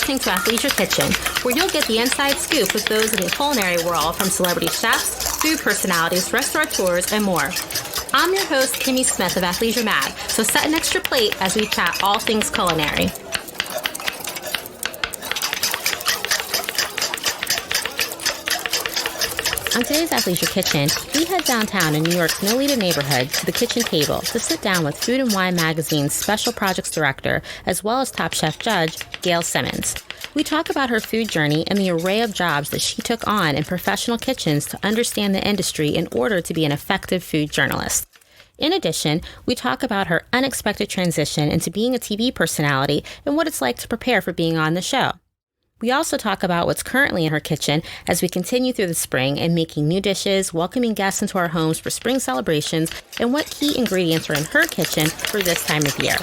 listening to Athleisure Kitchen, where you'll get the inside scoop with those in the culinary world, from celebrity chefs, food personalities, restaurateurs, and more. I'm your host, Kimmy Smith of Athleisure Mag, so set an extra plate as we chat all things culinary. On today's Athleisure Kitchen, we head downtown in New York's NoLita neighborhood to the kitchen table to sit down with Food and Wine magazine's Special Projects Director, as well as Top Chef judge, Gail Simmons. We talk about her food journey and the array of jobs that she took on in professional kitchens to understand the industry in order to be an effective food journalist. In addition, we talk about her unexpected transition into being a TV personality and what it's like to prepare for being on the show. We also talk about what's currently in her kitchen as we continue through the spring and making new dishes, welcoming guests into our homes for spring celebrations, and what key ingredients are in her kitchen for this time of year.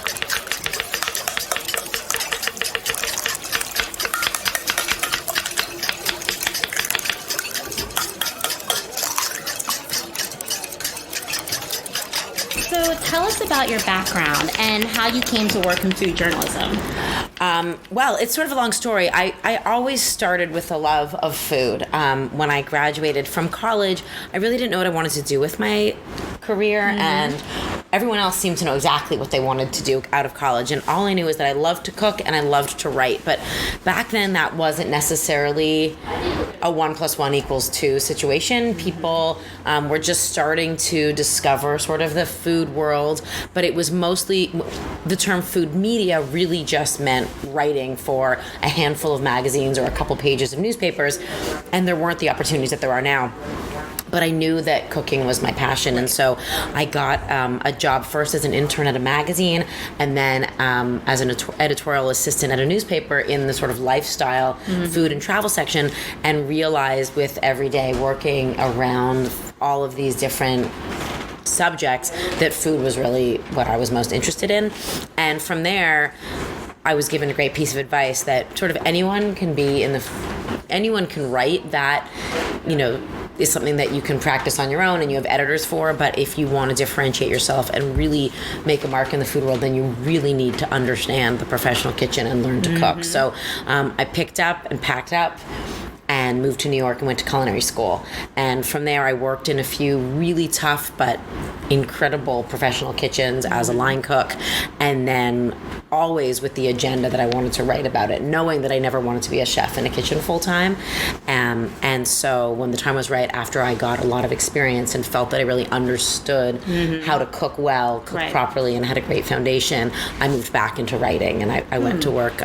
So tell us about your background and how you came to work in food journalism. Well, it's sort of a long story. I always started with a love of food. When I graduated from college, I really didn't know what I wanted to do with my career, and everyone else seemed to know exactly what they wanted to do out of college. And all I knew is that I loved to cook and I loved to write. But back then, that wasn't necessarily a 1 + 1 = 2 situation. People were just starting to discover sort of the food world, but it was mostly, the term food media really just meant writing for a handful of magazines or a couple pages of newspapers, and there weren't the opportunities that there are now. But I knew that cooking was my passion, and so I got a job first as an intern at a magazine, and then as an editorial assistant at a newspaper in the sort of lifestyle, food and travel section, and realized with every day working around all of these different subjects that food was really what I was most interested in. And from there, I was given a great piece of advice that sort of anyone can write. That, is something that you can practice on your own and you have editors for, but if you want to differentiate yourself and really make a mark in the food world, then you really need to understand the professional kitchen and learn to cook. So I picked up and packed up and moved to New York and went to culinary school. And from there, I worked in a few really tough but incredible professional kitchens as a line cook, and then always with the agenda that I wanted to write about it, knowing that I never wanted to be a chef in a kitchen full time. And so when the time was right, after I got a lot of experience and felt that I really understood how to cook well, cook properly, and had a great foundation, I moved back into writing, and I went to work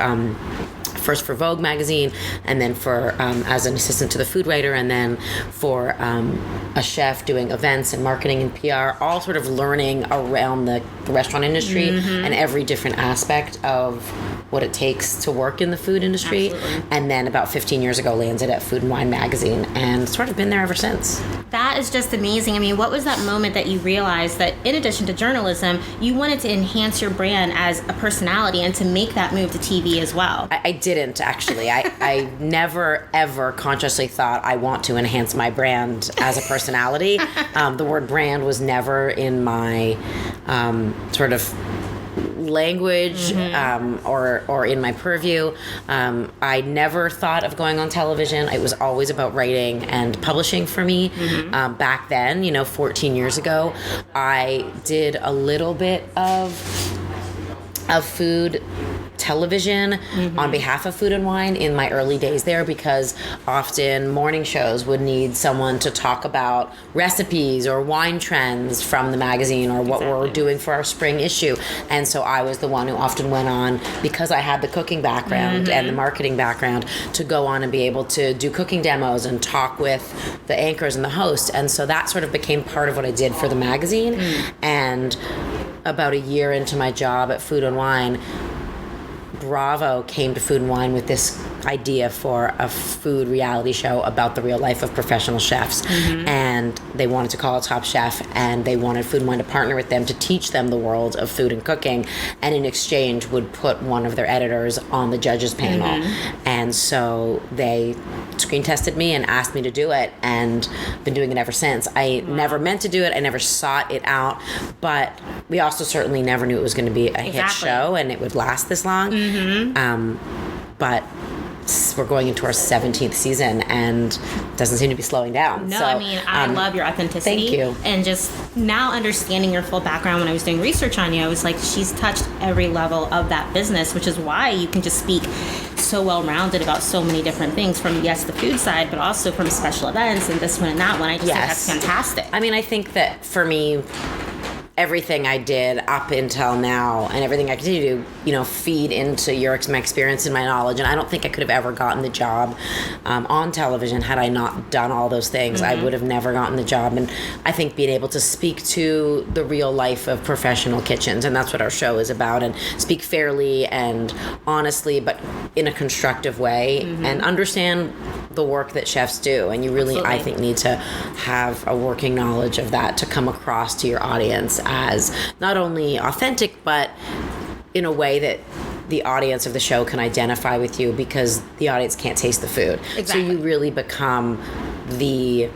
first for Vogue magazine, and then for as an assistant to the food writer, and then for a chef doing events and marketing and PR, all sort of learning around the restaurant industry and every different aspect of what it takes to work in the food industry. Absolutely. And then about 15 years ago landed at Food and Wine magazine, and sort of been there ever since. That is just amazing. I mean, what was that moment that you realized that in addition to journalism, you wanted to enhance your brand as a personality and to make that move to TV as well? I didn't, actually. I never, ever consciously thought I want to enhance my brand as a personality. The word brand was never in my sort of language or in my purview. I never thought of going on television. It was always about writing and publishing for me. Back then, 14 years ago, I did a little bit of food television on behalf of Food and Wine in my early days there, because often morning shows would need someone to talk about recipes or wine trends from the magazine or what we're doing for our spring issue. And so I was the one who often went on, because I had the cooking background and the marketing background, to go on and be able to do cooking demos and talk with the anchors and the host. And so that sort of became part of what I did for the magazine. And about a year into my job at Food and Wine, Bravo came to Food and Wine with this idea for a food reality show about the real life of professional chefs. And they wanted to call it Top Chef, and they wanted Food and Wine to partner with them to teach them the world of food and cooking, and in exchange would put one of their editors on the judges panel. And so they screen tested me and asked me to do it, and been doing it ever since. I never meant to do it. I never sought it out, but we also certainly never knew it was going to be a hit show and it would last this long. But we're going into our 17th season and it doesn't seem to be slowing down. No, so, I mean, I love your authenticity. Thank you. And just now understanding your full background, when I was doing research on you, I was like, she's touched every level of that business, which is why you can just speak so well-rounded about so many different things, from, yes, the food side, but also from special events and this one and that one. I just think that's fantastic. I mean, I think that for me, everything I did up until now and everything I continue to, feed into my experience and my knowledge. And I don't think I could have ever gotten the job on television had I not done all those things. I would have never gotten the job. And I think being able to speak to the real life of professional kitchens, and that's what our show is about, and speak fairly and honestly, but in a constructive way, and understand the work that chefs do. And you really, I think, need to have a working knowledge of that to come across to your audience as not only authentic, but in a way that the audience of the show can identify with you, because the audience can't taste the food. Exactly. So you really become the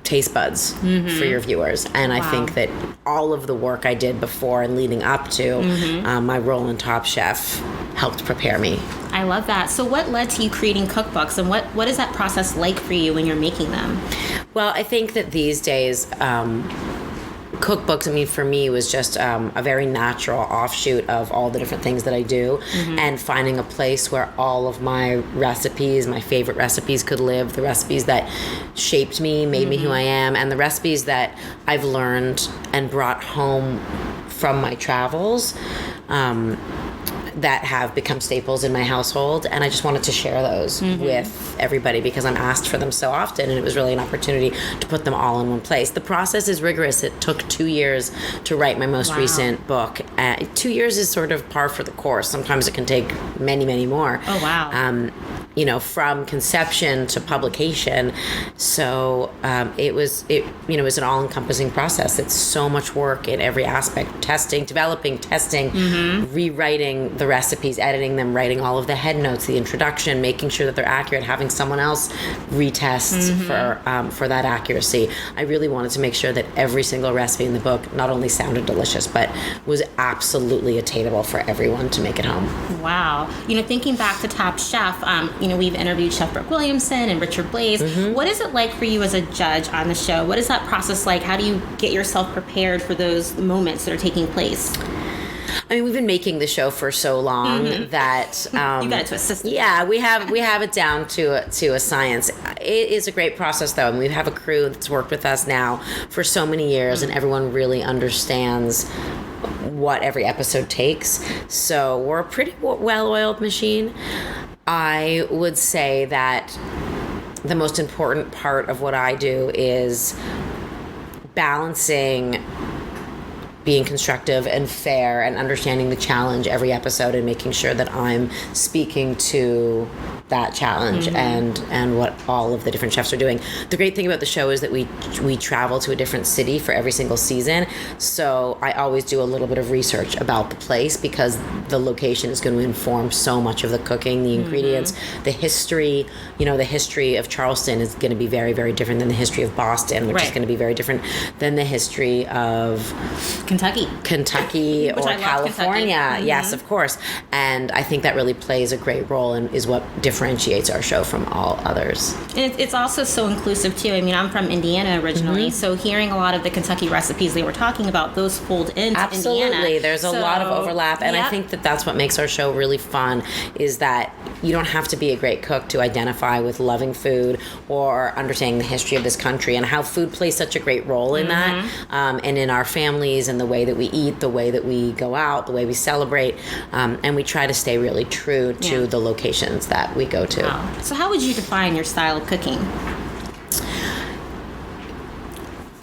taste buds for your viewers. And I think that all of the work I did before and leading up to my role in Top Chef helped prepare me. I love that. So what led to you creating cookbooks, and what is that process like for you when you're making them? Well, I think that these days, cookbooks, I mean, for me, was just a very natural offshoot of all the different things that I do, and finding a place where all of my recipes, my favorite recipes, could live, the recipes that shaped me, made me who I am, and the recipes that I've learned and brought home from my travels, that have become staples in my household. And I just wanted to share those with everybody, because I'm asked for them so often, and it was really an opportunity to put them all in one place. The process is rigorous. It took 2 years to write my most recent book. 2 years is sort of par for the course. Sometimes it can take many, many more. Oh, wow. From conception to publication. So it was an all-encompassing process. It's so much work in every aspect: testing, developing, rewriting the recipes, editing them, writing all of the head notes, the introduction, making sure that they're accurate, having someone else retest for that accuracy. I really wanted to make sure that every single recipe in the book not only sounded delicious, but was absolutely attainable for everyone to make at home. Wow. Thinking back to Top Chef, we've interviewed Chef Brooke Williamson and Richard Blaze. What is it like for you as a judge on the show? What is that process like? How do you get yourself prepared for those moments that are taking place? I mean, we've been making the show for so long that you got it to a system. Yeah, we have it down to a science. It is a great process, though, and we have a crew that's worked with us now for so many years, and everyone really understands what every episode takes. So we're a pretty well-oiled machine. I would say that the most important part of what I do is balancing being constructive and fair and understanding the challenge every episode, and making sure that I'm speaking to that challenge and what all of the different chefs are doing. The great thing about the show is that we travel to a different city for every single season. So I always do a little bit of research about the place, because the location is going to inform so much of the cooking, the ingredients, the history. The history of Charleston is going to be very, very different than the history of Boston, which is going to be very different than the history of Kentucky or California. Yes, of course. And I think that really plays a great role and is what differentiates our show from all others. And it's also so inclusive too. I mean, I'm from Indiana originally, so hearing a lot of the Kentucky recipes they were talking about, those fold into Indiana. Absolutely. There's a lot of overlap, and I think that that's what makes our show really fun, is that you don't have to be a great cook to identify with loving food or understanding the history of this country and how food plays such a great role in that, and in our families and the way that we eat, the way that we go out, the way we celebrate, and we try to stay really true to the locations that we go to. Wow. So how would you define your style of cooking?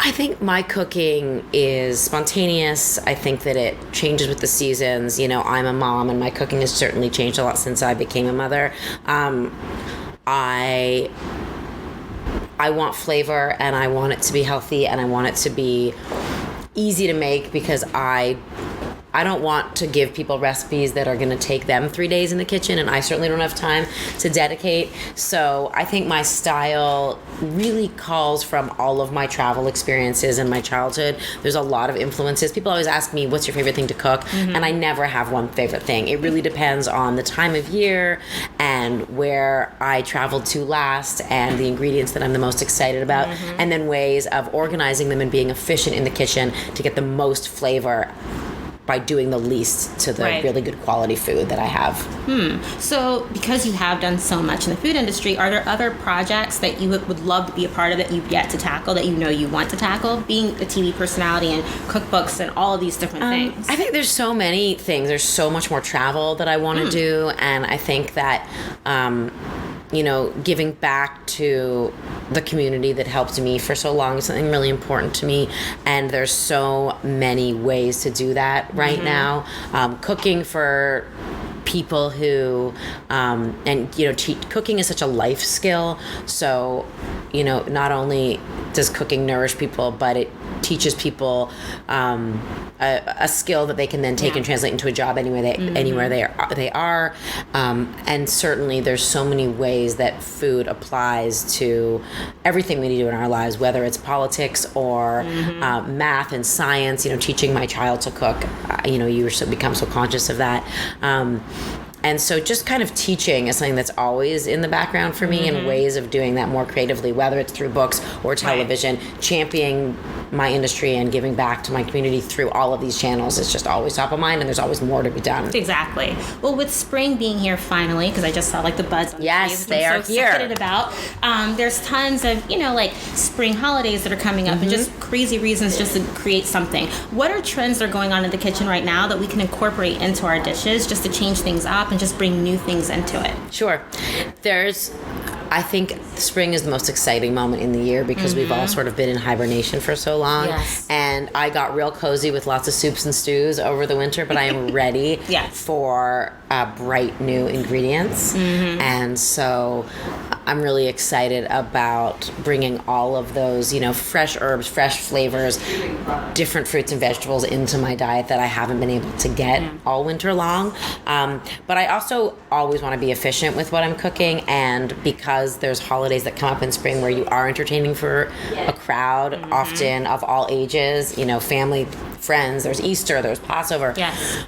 I think my cooking is spontaneous. I think that it changes with the seasons. I'm a mom, and my cooking has certainly changed a lot since I became a mother. I want flavor, and I want it to be healthy, and I want it to be easy to make, because I I don't want to give people recipes that are going to take them 3 days in the kitchen, and I certainly don't have time to dedicate. So I think my style really calls from all of my travel experiences and my childhood. There's a lot of influences. People always ask me, what's your favorite thing to cook? And I never have one favorite thing. It really depends on the time of year and where I traveled to last and the ingredients that I'm the most excited about, and then ways of organizing them and being efficient in the kitchen to get the most flavor by doing the least to the really good quality food that I have. So because you have done so much in the food industry, are there other projects that you would love to be a part of that you've yet to tackle, that you know you want to tackle, being a TV personality and cookbooks and all of these different things? I think there's so many things. There's so much more travel that I want to do, and I think that giving back to the community that helped me for so long is something really important to me, and there's so many ways to do that right now. Cooking for people who cooking is such a life skill, so not only does cooking nourish people, but it teaches people a skill that they can then take and translate into a job anywhere they are. And certainly there's so many ways that food applies to everything we do in our lives, whether it's politics or math and science. Teaching my child to cook, you become so conscious of that. And so just kind of teaching is something that's always in the background for me, and ways of doing that more creatively, whether it's through books or television. Championing my industry and giving back to my community through all of these channels is just always top of mind, and there's always more to be done. Exactly. Well, with spring being here finally, because I just saw the buds on the trees, they are so here. Excited about. There's tons of spring holidays that are coming up, and just crazy reasons just to create something. What are trends that are going on in the kitchen right now that we can incorporate into our dishes just to change things up and just bring new things into it? Sure. I think spring is the most exciting moment in the year because we've all sort of been in hibernation for so long. Yes. And I got real cozy with lots of soups and stews over the winter, but I am ready for bright new ingredients. And so I'm really excited about bringing all of those, fresh herbs, fresh flavors, different fruits and vegetables into my diet that I haven't been able to get all winter long. But I also always want to be efficient with what I'm cooking, and because there's holidays that come up in spring where you are entertaining for a crowd, often of all ages, family, friends, there's Easter, there's Passover. Yes.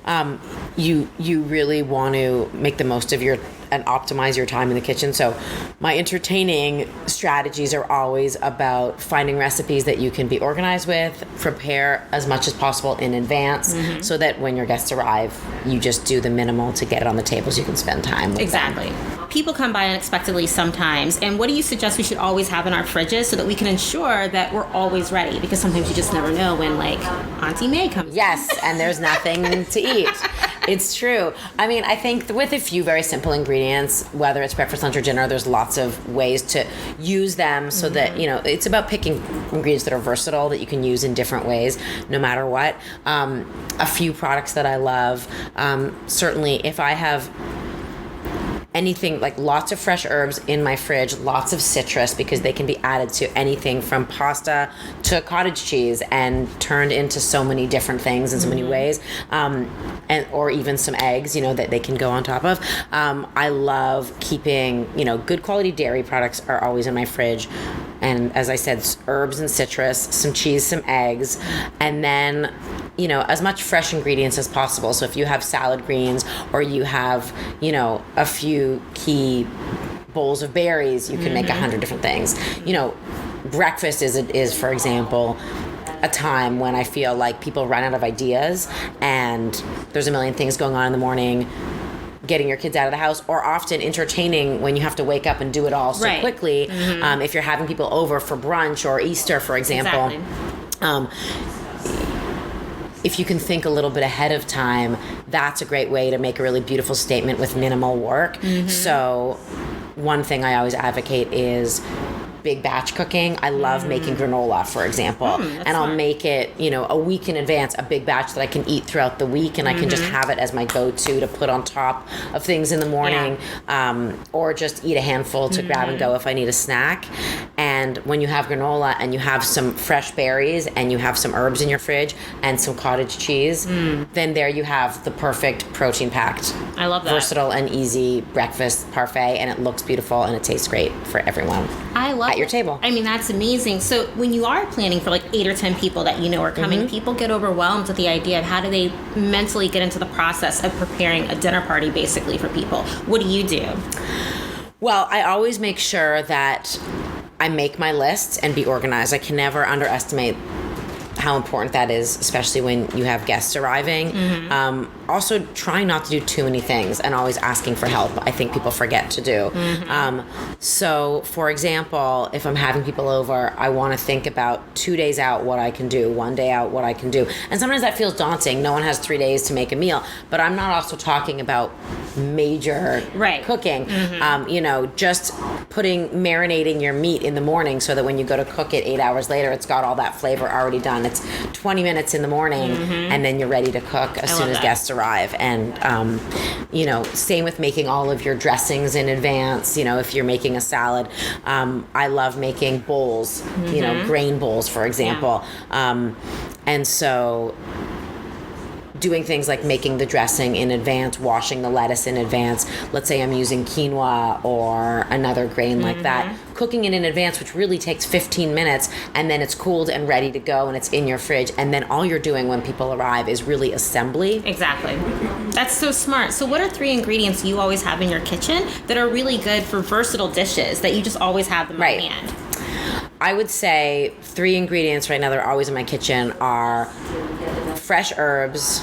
You really want to make the most of and optimize your time in the kitchen. So my entertaining strategies are always about finding recipes that you can be organized with, prepare as much as possible in advance, so that when your guests arrive, you just do the minimal to get it on the table so you can spend time with them. People come by unexpectedly sometimes, and what do you suggest we should always have in our fridges so that we can ensure that we're always ready? Because sometimes you just never know when, Auntie May comes. Yes, and there's nothing to eat. It's true. I mean, I think with a few very simple ingredients, whether it's breakfast, lunch, or dinner, there's lots of ways to use them so that, it's about picking ingredients that are versatile, that you can use in different ways, no matter what. A few products that I love, certainly if I have anything, lots of fresh herbs in my fridge, lots of citrus, because they can be added to anything from pasta to cottage cheese and turned into so many different things in so many ways, or even some eggs, that they can go on top of. I love keeping, good quality dairy products are always in my fridge. And as I said, herbs and citrus, some cheese, some eggs, and then, as much fresh ingredients as possible. So if you have salad greens, or you have, a few key bowls of berries, you can make 100 different things. Breakfast is, for example, a time when I feel like people run out of ideas and there's a million things going on in the morning. Getting your kids out of the house, or often entertaining when you have to wake up and do it all so quickly. If you're having people over for brunch or Easter, for example, if you can think a little bit ahead of time, that's a great way to make a really beautiful statement with minimal work. So one thing I always advocate is big batch cooking. I love making granola, for example. And I'll smart. make it, a week in advance, a big batch that I can eat throughout the week, and I can just have it as my go-to to put on top of things in the morning, or just eat a handful to grab and go if I need a snack. And when you have granola and you have some fresh berries and you have some herbs in your fridge and some cottage cheese, then there you have the perfect protein-packed, I love that. versatile and easy breakfast parfait, and it looks beautiful and it tastes great for everyone. I love at your table. I mean, that's amazing. So when you are planning for like 8 or 10 people that you know are coming, people get overwhelmed with the idea of how do they mentally get into the process of preparing a dinner party basically for people. What do you do? Well, I always make sure that I make my lists and be organized. I can never underestimate how important that is, especially when you have guests arriving. Also, trying not to do too many things and always asking for help. I think people forget to do. So, for example, if I'm having people over, I want to think about 2 days out what I can do, 1 day out what I can do. And sometimes that feels daunting. No one has 3 days to make a meal. But I'm not also talking about major cooking. Just marinating your meat in the morning so that when you go to cook it 8 hours later, it's got all that flavor already done. It's 20 minutes in the morning, and then you're ready to cook as soon as guests arrive. And, same with making all of your dressings in advance. If you're making a salad, I love making bowls, grain bowls, for example. And so doing things like making the dressing in advance, washing the lettuce in advance. Let's say I'm using quinoa or another grain like that. Cooking it in advance, which really takes 15 minutes, and then it's cooled and ready to go, and it's in your fridge. And then all you're doing when people arrive is really assembly. Exactly. That's so smart. So what are 3 ingredients you always have in your kitchen that are really good for versatile dishes that you just always have them on hand? I would say 3 ingredients right now that are always in my kitchen are fresh herbs,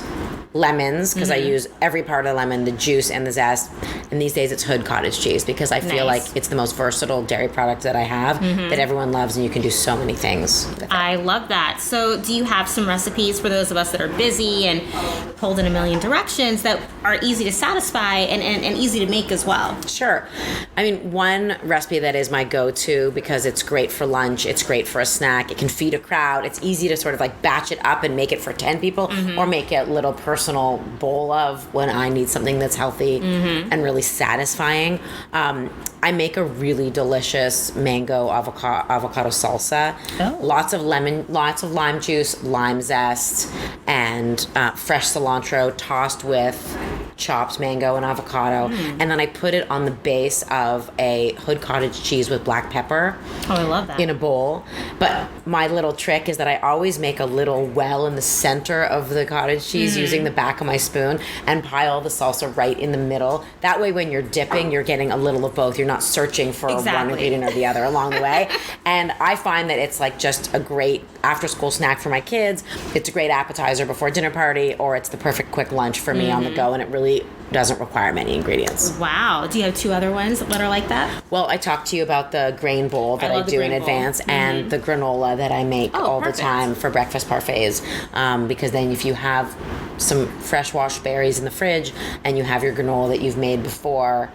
lemons, because I use every part of the lemon, the juice and the zest. And these days it's Hood cottage cheese because I feel like it's the most versatile dairy product that I have that everyone loves, and you can do so many things with it. I love that. So do you have some recipes for those of us that are busy and pulled in a million directions that are easy to satisfy and easy to make as well? Sure. I mean, one recipe that is my go-to because it's great for lunch, it's great for a snack, it can feed a crowd, it's easy to sort of like batch it up and make it for 10 people or make it a little personal bowl of when I need something that's healthy and really satisfying. I make a really delicious mango avocado salsa. Lots of lemon, lots of lime juice, lime zest, and fresh cilantro tossed with chopped mango and avocado. And then I put it on the base of a Hood cottage cheese with black pepper. Oh, I love that. In a bowl. But my little trick is that I always make a little well in the center of the cottage cheese using the back of my spoon and pile the salsa right in the middle. That way when you're dipping, you're getting a little of both. You're not searching for one ingredient or the other along the way. And I find that it's like just a great after-school snack for my kids. It's a great appetizer before dinner party, or it's the perfect quick lunch for me on the go, and it really doesn't require many ingredients. Wow. Do you have 2 other ones that are like that? Well, I talked to you about the grain bowl that I do in advance and the granola that I make all the time for breakfast parfaits. Because then if you have some fresh washed berries in the fridge and you have your granola that you've made before,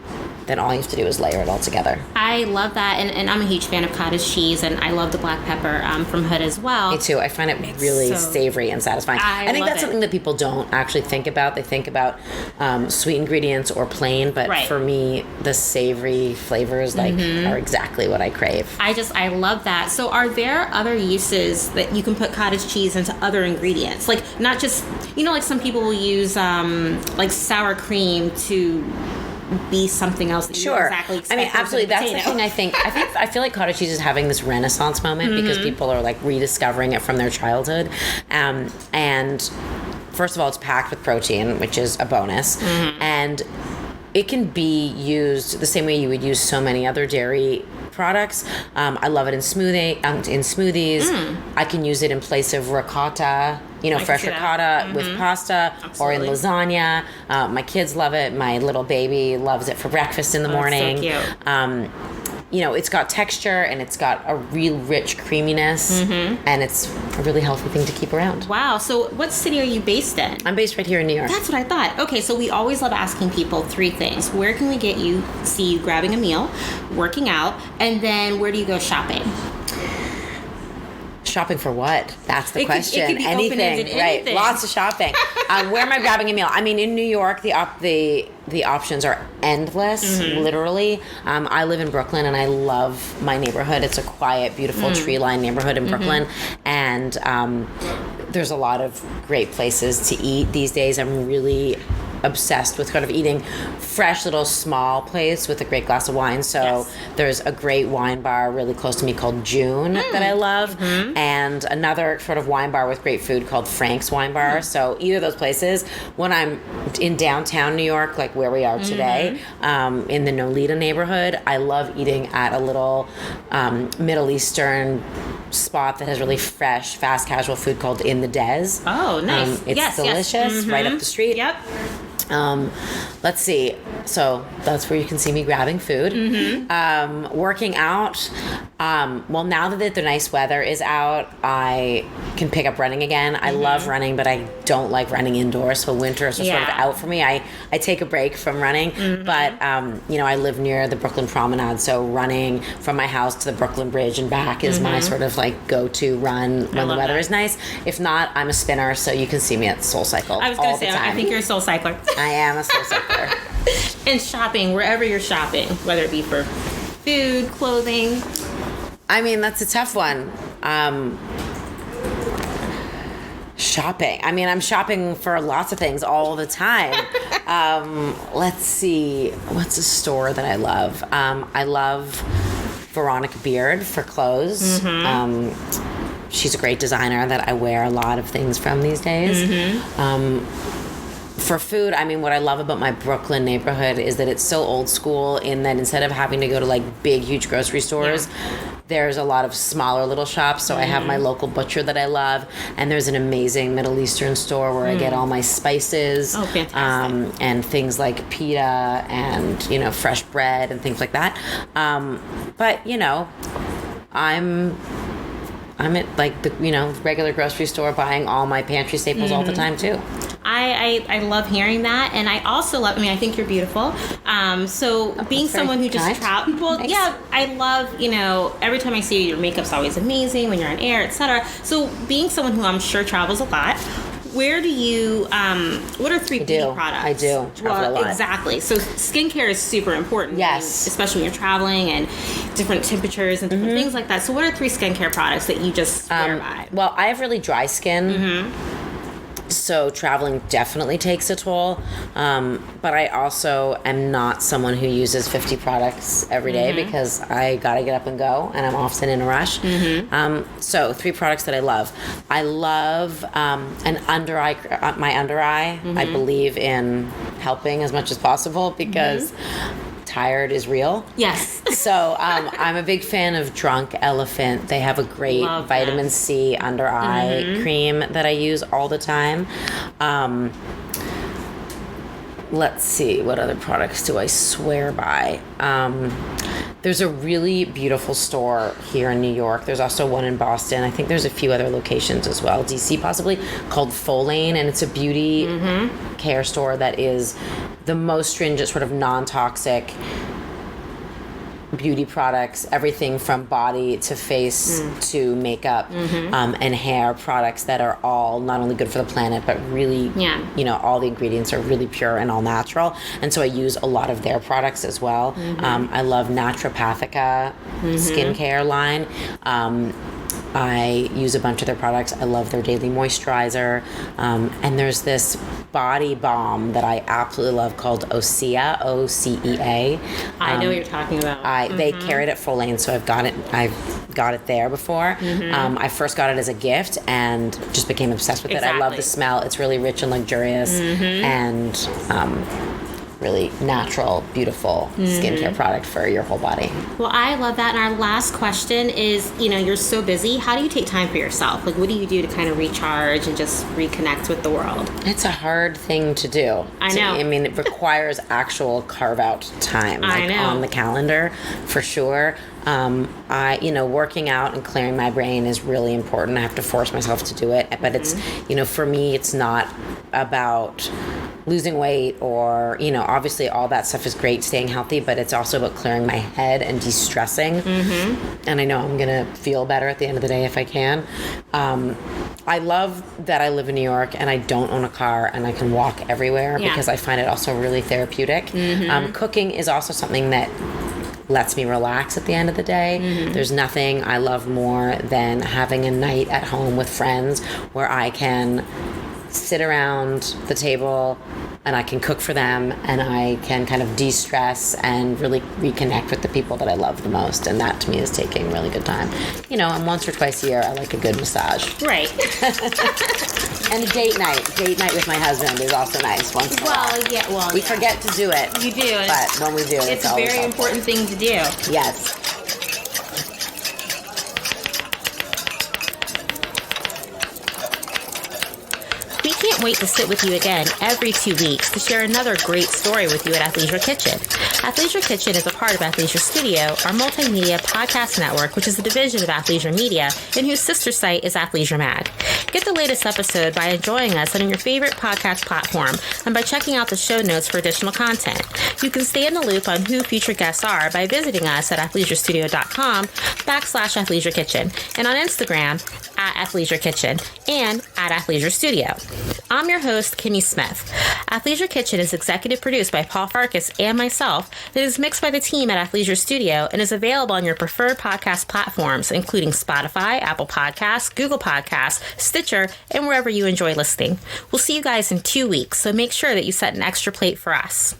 then all you have to do is layer it all together. I love that, and I'm a huge fan of cottage cheese, and I love the black pepper from Hood as well. Me too. I find it really savory and satisfying. I think that's something that people don't actually think about. They think about sweet ingredients or plain, but for me, the savory flavors are exactly what I crave. I love that. So are there other uses that you can put cottage cheese into other ingredients? Like not just, like some people will use like sour cream to be something else that you exactly expect. I mean, absolutely. That's the thing I feel like cottage cheese is having this renaissance moment because people are like rediscovering it from their childhood. And first of all, it's packed with protein, which is a bonus. And it can be used the same way you would use so many other dairy products. I love it in smoothies. I can use it in place of ricotta, fresh ricotta with pasta or in lasagna. My kids love it. My little baby loves it for breakfast in the morning. So cute. it's got texture and it's got a real rich creaminess, and it's a really healthy thing to keep around. Wow. So what city are you based in? I'm based right here in New York. That's what I thought. Okay, so we always love asking people 3 things. Where can we see you grabbing a meal, working out, and then where do you go shopping? Shopping for what? That's the question. It could be anything, open-ended, right? anything. Lots of shopping. Where am I grabbing a meal? I mean, in New York, the options are endless. Literally, I live in Brooklyn, and I love my neighborhood. It's a quiet, beautiful, tree-lined neighborhood in Brooklyn, and there's a lot of great places to eat these days. I'm really obsessed with kind of eating fresh little small place with a great glass of wine. So there's a great wine bar really close to me called June that I love, and another sort of wine bar with great food called Frank's Wine Bar. So either of those places, when I'm in downtown New York, like where we are today, in the NoLita neighborhood, I love eating at a little Middle Eastern spot that has really fresh, fast casual food called In the Des. Oh, nice. It's delicious, right up the street. Yep. Let's see. So that's where you can see me grabbing food. Working out. Well, now that the nice weather is out, I can pick up running again. I love running, but I don't like running indoors. So winter is sort of out for me. I take a break from running, but I live near the Brooklyn Promenade, so running from my house to the Brooklyn Bridge and back is my sort of like go-to run when the weather is nice. If not, I'm a spinner, so you can see me at SoulCycle. I was going to say, I think you're a soul cycler. I am a soul cycler. And shopping, wherever you're shopping, whether it be for food, clothing. I mean, that's a tough one. Shopping. I mean, I'm shopping for lots of things all the time. Let's see. What's a store that I love? I love Veronica Beard for clothes. She's a great designer that I wear a lot of things from these days. For food, I mean, what I love about my Brooklyn neighborhood is that it's so old school in that instead of having to go to like big, huge grocery stores, there's a lot of smaller little shops. So I have my local butcher that I love, and there's an amazing Middle Eastern store where I get all my spices, and things like pita and, fresh bread and things like that. But, I'm at like the regular grocery store buying all my pantry staples all the time too. I love hearing that, and I also love. I mean, I think you're beautiful. So being someone who just travels, I love. Every time I see you, your makeup's always amazing when you're on air, etc. So being someone who I'm sure travels a lot. Where do you, what are 3 beauty products? I do. Travel a lot. Exactly. So skincare is super important. Yes. Especially when you're traveling and different temperatures and different things like that. So what are 3 skincare products that you just swear by? Well, I have really dry skin. So traveling definitely takes a toll. But I also am not someone who uses 50 products every day because I got to get up and go, and I'm often in a rush. So 3 products that I love. I love an under eye, my under eye. I believe in helping as much as possible because tired is real. Yes. So I'm a big fan of Drunk Elephant. They have a great vitamin C under eye cream that I use all the time. Let's see, what other products do I swear by? There's a really beautiful store here in New York. There's also one in Boston. I think there's a few other locations as well, DC possibly, called Folane, and it's a beauty care store that is the most stringent, sort of non-toxic beauty products, everything from body to face to makeup, and hair products that are all not only good for the planet, but really, all the ingredients are really pure and all natural. And so I use a lot of their products as well. I love Naturopathica skincare line. I use a bunch of their products. I love their daily moisturizer. And there's this body balm that I absolutely love called Osea, O-C-E-A. I know what you're talking about. They carried it full lane, so I've got it there before. I first got it as a gift and just became obsessed with it. I love the smell. It's really rich and luxurious and really natural, beautiful skincare product for your whole body. Well, I love that. And our last question is, you're so busy. How do you take time for yourself? Like, what do you do to kind of recharge and just reconnect with the world? It's a hard thing to do. I know. It requires actual carve out time, I know. on the calendar, for sure. Working out and clearing my brain is really important. I have to force myself to do it. But it's, for me, it's not about losing weight or, obviously all that stuff is great, staying healthy, but it's also about clearing my head and de-stressing. And I know I'm going to feel better at the end of the day if I can. I love that I live in New York and I don't own a car and I can walk everywhere because I find it also really therapeutic. Cooking is also something that lets me relax at the end of the day. There's nothing I love more than having a night at home with friends where I can sit around the table and I can cook for them and I can kind of de-stress and really reconnect with the people that I love the most. And that to me is taking really good time. And once or twice a year, I like a good massage. Right. And a date night. Date night with my husband is also nice once in a while. We forget to do it. You do. But when we do, it's a very important thing to do. Yes. We can't wait to sit with you again every 2 weeks to share another great story with you at Athleisure Kitchen. Athleisure Kitchen is a part of Athleisure Studio, our multimedia podcast network, which is a division of Athleisure Media and whose sister site is Athleisure Mag. Get the latest episode by enjoying us on your favorite podcast platform and by checking out the show notes for additional content. You can stay in the loop on who future guests are by visiting us at athleisurestudio.com/Athleisure Kitchen and on Instagram at Athleisure Kitchen and at Athleisure Studio. I'm your host, Kimmy Smith. Athleisure Kitchen is executive produced by Paul Farkas and myself. It is mixed by the team at Athleisure Studio and is available on your preferred podcast platforms, including Spotify, Apple Podcasts, Google Podcasts, Stitcher, and wherever you enjoy listening. We'll see you guys in 2 weeks, so make sure that you set an extra plate for us.